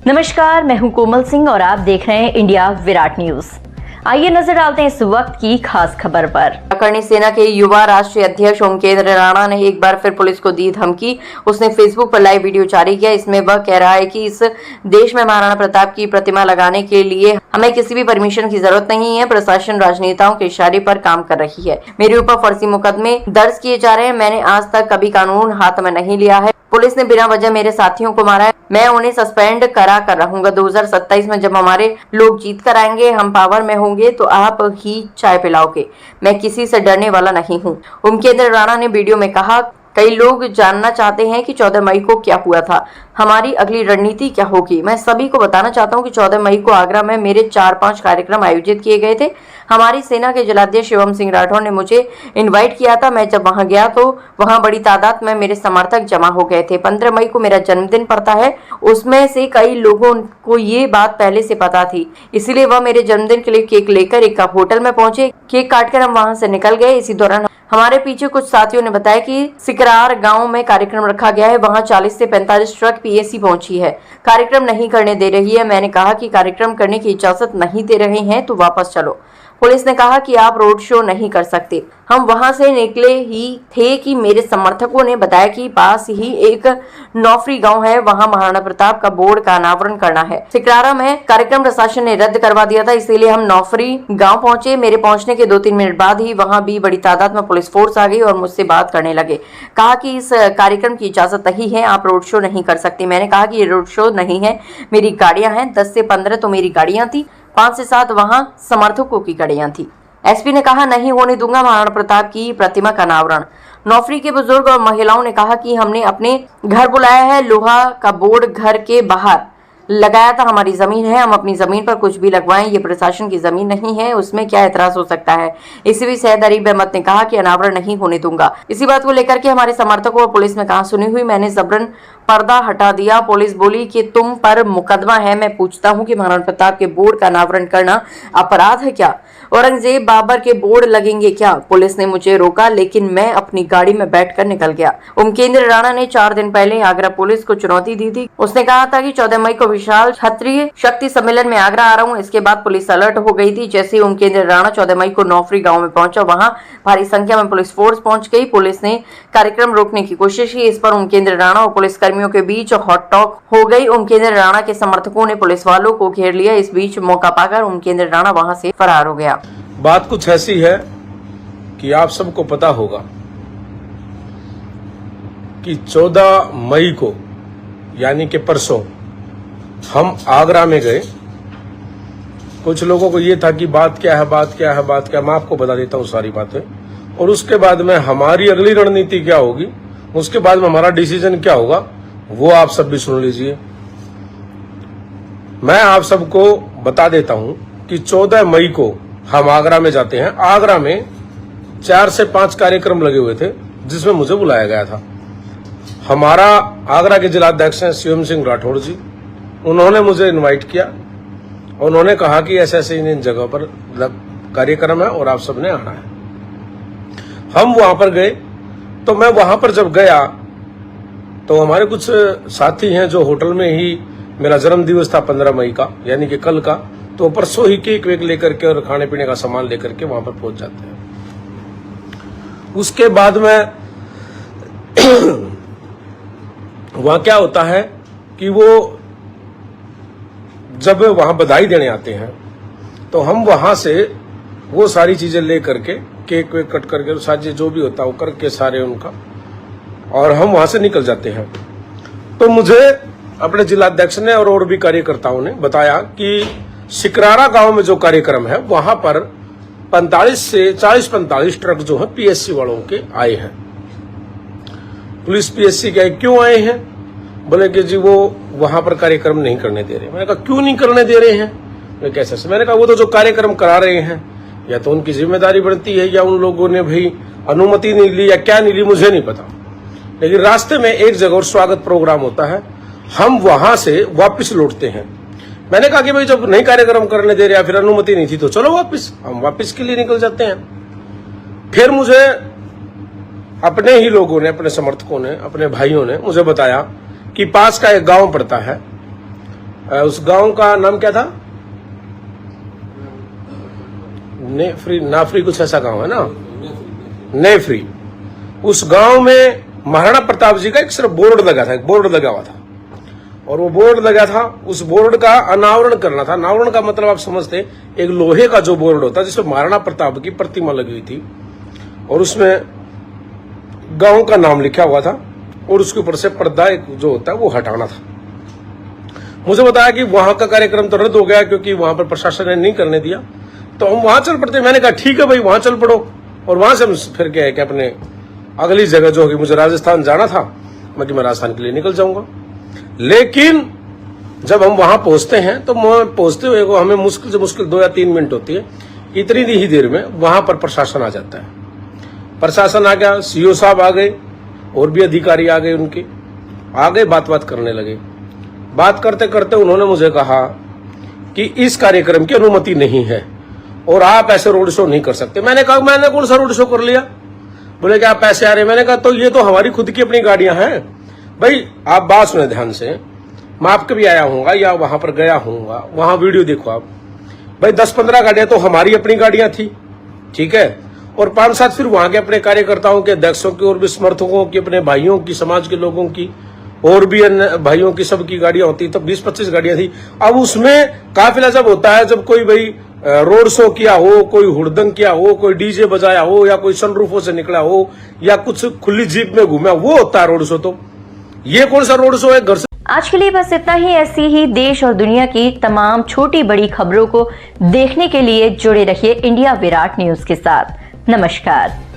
नमस्कार, मैं हूं कोमल सिंह और आप देख रहे हैं इंडिया विराट न्यूज। आइए नजर डालते हैं इस वक्त की खास खबर पर। करणी सेना के युवा राष्ट्रीय अध्यक्ष ओमकेंद्र राणा ने एक बार फिर पुलिस को दी धमकी। उसने फेसबुक पर लाइव वीडियो जारी किया। इसमें वह कह रहा है कि इस देश में महाराणा प्रताप की प्रतिमा लगाने के लिए हमें किसी भी परमिशन की जरूरत नहीं है। प्रशासन राजनेताओं के इशारे पर काम कर रही है। मेरे ऊपर फर्जी मुकदमे दर्ज किए जा रहे हैं। मैंने आज तक कभी कानून हाथ में नहीं लिया है। पुलिस ने बिना वजह मेरे साथियों को मारा है। मैं उन्हें सस्पेंड करा कर रहूंगा। 2027 में जब हमारे लोग जीत कर आएंगे, हम पावर में होंगे, तो आप ही चाय पिलाओगे। मैं किसी से डरने वाला नहीं हूँ। ओमकेंद्र राणा ने वीडियो में कहा, कई लोग जानना चाहते हैं कि 14 मई को क्या हुआ था, हमारी अगली रणनीति क्या होगी। मैं सभी को बताना चाहता हूं कि 14 मई को आगरा में मेरे 4-5 कार्यक्रम आयोजित किए गए थे। हमारी सेना के जिलाध्यक्ष शिवम सिंह राठौर ने मुझे इनवाइट किया था। मैं जब वहां गया तो वहां बड़ी तादाद में मेरे समर्थक जमा हो गए थे। 15 मई को मेरा जन्मदिन पड़ता है। उसमें से कई लोगों को ये बात पहले से पता थी, इसलिए वह मेरे जन्मदिन के लिए केक लेकर एक होटल में पहुंचे। केक काटकर हम वहां से निकल गए। इसी दौरान हमारे पीछे कुछ साथियों ने बताया कि सिकरार गांव में कार्यक्रम रखा गया है, वहां 40 से 45 ट्रक पीएसी पहुंची है, कार्यक्रम नहीं करने दे रही है। मैंने कहा कि कार्यक्रम करने की इजाजत नहीं दे रहे हैं तो वापस चलो। पुलिस ने कहा कि आप रोड शो नहीं कर सकते। हम वहां से निकले ही थे कि मेरे समर्थकों ने बताया कि पास ही एक नौफरी गांव है, वहां महाराणा प्रताप का बोर्ड का अनावरण करना है। सिकरारा में कार्यक्रम प्रशासन ने रद्द करवा दिया था, इसीलिए हम नौफरी गांव पहुंचे। मेरे पहुंचने के 2-3 मिनट बाद ही वहां भी बड़ी तादाद में पुलिस फोर्स आ गई और मुझसे बात करने लगे। कहा कि इस कार्यक्रम की इजाजत नहीं है, आप रोड शो नहीं कर सकते। मैंने कहा कि ये रोड शो नहीं है, मेरी गाड़ियां हैं। 10 से 15 तो मेरी गाड़ियां थी, 5 से 7 वहां समर्थकों की गाड़ियां थी। एसपी ने कहा, नहीं होने दूंगा महाराणा प्रताप की प्रतिमा का अनावरण। नौफरी के बुजुर्ग और महिलाओं ने कहा कि हमने अपने घर बुलाया है, लोहा का बोर्ड घर के बाहर लगाया था, हमारी जमीन है, हम अपनी जमीन पर कुछ भी लगवाएं, ये प्रशासन की जमीन नहीं है, उसमें क्या एतराज हो सकता है। इसी भी सैयद अरीब अहमद ने कहा कि अनावरण नहीं होने दूंगा। इसी बात को लेकर के हमारे समर्थकों और पुलिस में कहा सुनी हुई। मैंने जबरन पर्दा हटा दिया। पुलिस बोली कि तुम पर मुकदमा है। मैं पूछता हूं कि महाराणा प्रताप के बोर्ड का अनावरण करना अपराध है क्या? औरंगजेब बाबर के बोर्ड लगेंगे क्या? पुलिस ने मुझे रोका, लेकिन मैं अपनी गाड़ी में बैठकर निकल गया। ओमकेंद्र राणा ने 4 दिन पहले आगरा पुलिस को चुनौती दी थी। उसने कहा था कि 14 मई को विशाल क्षत्रिय शक्ति सम्मेलन में आगरा आ रहा हूँ। इसके बाद पुलिस अलर्ट हो गई थी। जैसे ही ओमकेंद्र राणा 14 मई को नौफरी गाँव में पहुंचा, वहां भारी संख्या में पुलिस फोर्स पहुंच गई। पुलिस ने कार्यक्रम रोकने की कोशिश की। इस पर ओमकेंद्र राणा और पुलिस कर्मियों के बीच हॉट टॉक हो गई। ओमकेंद्र राणा के समर्थकों ने पुलिस वालों को घेर लिया। इस बीच मौका पाकर ओमकेंद्र राणा वहां से फरार हो गया। बात कुछ ऐसी है कि आप सबको पता होगा कि 14 मई को यानी कि परसों हम आगरा में गए। कुछ लोगों को ये था कि बात क्या है, बात क्या है, बात क्या है। मैं आपको बता देता हूँ सारी बातें, और उसके बाद में हमारी अगली रणनीति क्या होगी, उसके बाद में हमारा डिसीजन क्या होगा, वो आप सब भी सुन लीजिए। मैं आप सबको बता देता हूं कि 14 मई को हम आगरा में जाते हैं। आगरा में 4 से 5 कार्यक्रम लगे हुए थे जिसमें मुझे बुलाया गया था। हमारा आगरा के जिलाध्यक्ष हैं शिवम सिंह राठौर जी, उन्होंने मुझे इनवाइट किया। उन्होंने कहा कि ऐसे ऐसे इन जगह पर कार्यक्रम है और आप सबने आना है। हम वहां पर गए। तो मैं वहां पर जब गया तो हमारे कुछ साथी हैं जो होटल में ही, मेरा जन्म दिवस था 15 मई का यानी कि कल का, तो परसों ही केक वेक लेकर के और खाने पीने का सामान लेकर के वहां पर पहुंच जाते हैं। उसके बाद में वहां क्या होता है कि वो जब वहां बधाई देने आते हैं तो हम वहां से वो सारी चीजें ले करके, केक वेक कट करके, सारी जो भी होता है वो करके सारे उनका, और हम वहां से निकल जाते हैं। तो मुझे अपने जिलाध्यक्ष ने और भी कार्यकर्ताओं ने बताया कि सिकरारा गांव में जो कार्यक्रम है वहां पर 45 से 40-45 ट्रक जो है पीएससी वालों के आए हैं। पुलिस पीएससी के क्यों आए हैं? बोले कि जी वो वहां पर कार्यक्रम नहीं करने दे रहे। मैंने कहा क्यों नहीं करने दे रहे हैं? कैसे? मैंने कहा वो तो जो कार्यक्रम करा रहे हैं या तो उनकी जिम्मेदारी बनती है या उन लोगों ने भाई अनुमति नहीं ली या क्या नहीं ली, मुझे नहीं पता। लेकिन रास्ते में एक जगह और स्वागत प्रोग्राम होता है, हम वहां से वापस लौटते हैं। मैंने कहा कि भाई जब नहीं कार्यक्रम करने दे रहे या फिर अनुमति नहीं थी तो चलो वापस, हम वापस के लिए निकल जाते हैं। फिर मुझे अपने ही लोगों ने, अपने समर्थकों ने, अपने भाइयों ने मुझे बताया कि पास का एक गांव पड़ता है उस गांव का नाम क्या था? नाफरी कुछ ऐसा गांव है ना, नेफ्री। उस गांव में महाराणा प्रताप जी का एक सिर्फ बोर्ड लगा था, एक बोर्ड लगा हुआ था, और वो बोर्ड लगा था, उस बोर्ड का अनावरण करना था। अनावरण का मतलब आप समझते, एक लोहे का जो बोर्ड होता है जिसमें महाराणा प्रताप की प्रतिमा लगी हुई थी, और उसमें गांव का नाम लिखा हुआ था, और उसके ऊपर से पर्दा एक जो होता है वो हटाना था। मुझे बताया कि वहां का कार्यक्रम तो रद्द हो गया क्योंकि वहां पर प्रशासन ने नहीं करने दिया, तो हम वहां चल पड़ते। मैंने कहा ठीक है भाई, वहां चल पड़ो। और वहां से हम फिर क्या है कि अपने अगली जगह जो होगी, मुझे राजस्थान जाना था, मैं राजस्थान के लिए निकल जाऊंगा। लेकिन जब हम वहां पहुंचते हैं तो पहुंचते हुए को हमें मुश्किल से मुश्किल 2 या 3 मिनट होती है। इतनी ही देर में वहां पर प्रशासन आ जाता है। प्रशासन आ गया, सीओ साहब आ गए, और भी अधिकारी आ गए, उनके आ गए, बात करने लगे। बात करते करते उन्होंने मुझे कहा कि इस कार्यक्रम की अनुमति नहीं है और आप ऐसे रोड शो नहीं कर सकते। मैंने कहा मैंने कौन सा रोड शो कर लिया? बोले कि आप पैसे आ रहे। मैंने कहा तो ये तो हमारी खुद की अपनी गाड़ियां हैं भाई। आप बात सुने ध्यान से, मैं आपके भी आया हूँ या वहां पर गया हूँ, वहां वीडियो देखो आप भाई। 10-15 गाड़ियां तो हमारी अपनी गाड़ियां थी, ठीक है, और 5-7 फिर वहां के अपने कार्यकर्ताओं के, अध्यक्षों की, और भी समर्थकों की, अपने भाइयों की, समाज के लोगों की, और भी अन्य भाइयों की, सबकी गाड़ियां होती। तो 20-25 गाड़ियां थी। अब उसमें काफिला जब होता है, जब कोई भाई रोड शो किया हो, कोई हुड़दंग किया हो, कोई डीजे बजाया हो, या कोई सनरूफों से निकला हो, या कुछ खुली जीप में घूमा, वो होता है रोड शो। तो ये कौन सा रोड शो है? घर से आज के लिए बस इतना ही। ऐसी ही देश और दुनिया की तमाम छोटी बड़ी खबरों को देखने के लिए जुड़े रहिए इंडिया विराट न्यूज के साथ। नमस्कार।